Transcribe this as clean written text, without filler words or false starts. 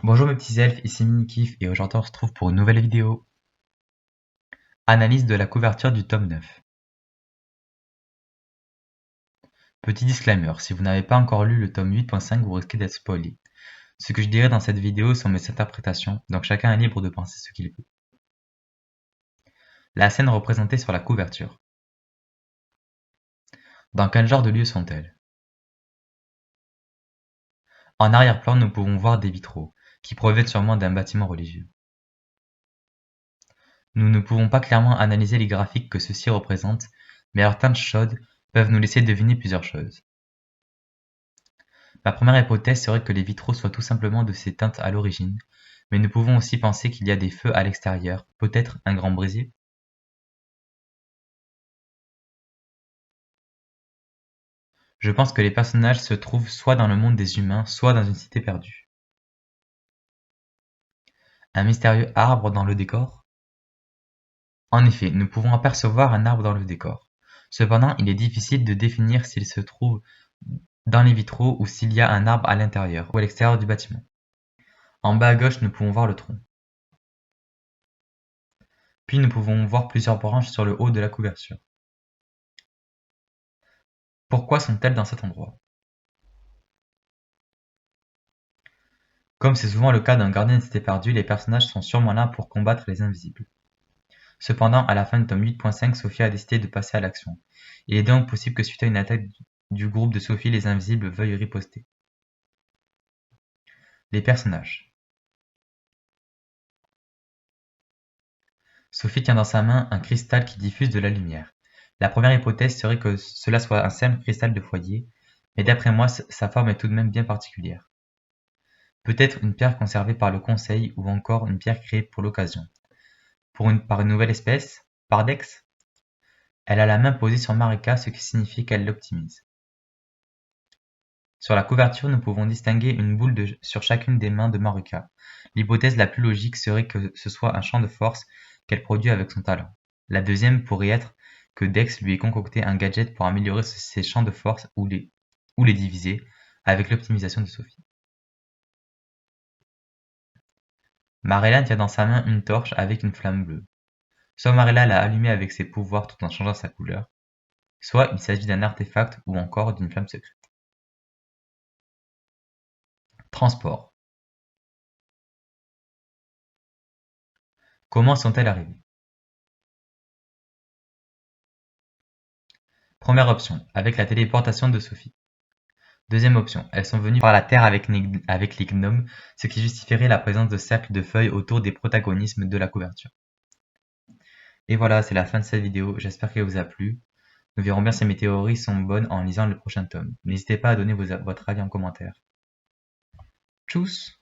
Bonjour mes petits elfes, ici Minikif et aujourd'hui on se retrouve pour une nouvelle vidéo. Analyse de la couverture du tome 9. Petit disclaimer, si vous n'avez pas encore lu le tome 8.5 vous risquez d'être spoilé. Ce que je dirai dans cette vidéo sont mes interprétations, donc chacun est libre de penser ce qu'il veut. La scène représentée sur la couverture. Dans quel genre de lieux sont-elles? En arrière-plan nous pouvons voir des vitraux, qui proviennent sûrement d'un bâtiment religieux. Nous ne pouvons pas clairement analyser les graphiques que ceux-ci représentent, mais leurs teintes chaudes peuvent nous laisser deviner plusieurs choses. Ma première hypothèse serait que les vitraux soient tout simplement de ces teintes à l'origine, mais nous pouvons aussi penser qu'il y a des feux à l'extérieur, peut-être un grand brasier. Je pense que les personnages se trouvent soit dans le monde des humains, soit dans une cité perdue. Un mystérieux arbre dans le décor? En effet, nous pouvons apercevoir un arbre dans le décor. Cependant, il est difficile de définir s'il se trouve dans les vitraux ou s'il y a un arbre à l'intérieur ou à l'extérieur du bâtiment. En bas à gauche, nous pouvons voir le tronc. Puis nous pouvons voir plusieurs branches sur le haut de la couverture. Pourquoi sont-elles dans cet endroit? Comme c'est souvent le cas d'un gardien de cité perdue, les personnages sont sûrement là pour combattre les invisibles. Cependant, à la fin du tome 8.5, Sophie a décidé de passer à l'action. Il est donc possible que suite à une attaque du groupe de Sophie, les invisibles veuillent riposter. Les personnages. Sophie tient dans sa main un cristal qui diffuse de la lumière. La première hypothèse serait que cela soit un simple cristal de foyer, mais d'après moi, sa forme est tout de même bien particulière. Peut-être une pierre conservée par le conseil ou encore une pierre créée pour l'occasion. Par une nouvelle espèce? Par Dex? Elle a la main posée sur Marika, ce qui signifie qu'elle l'optimise. Sur la couverture, nous pouvons distinguer une boule sur chacune des mains de Marika. L'hypothèse la plus logique serait que ce soit un champ de force qu'elle produit avec son talent. La deuxième pourrait être que Dex lui ait concocté un gadget pour améliorer ses champs de force ou les diviser avec l'optimisation de Sophie. Marella tient dans sa main une torche avec une flamme bleue. Soit Marella l'a allumée avec ses pouvoirs tout en changeant sa couleur, soit il s'agit d'un artefact ou encore d'une flamme secrète. Transport. Comment sont-elles arrivées? Première option, avec la téléportation de Sophie. Deuxième option, elles sont venues par la Terre avec les gnomes, ce qui justifierait la présence de cercles de feuilles autour des protagonismes de la couverture. Et voilà, c'est la fin de cette vidéo, j'espère qu'elle vous a plu. Nous verrons bien si mes théories sont bonnes en lisant le prochain tome. N'hésitez pas à donner votre avis en commentaire. Tchuss!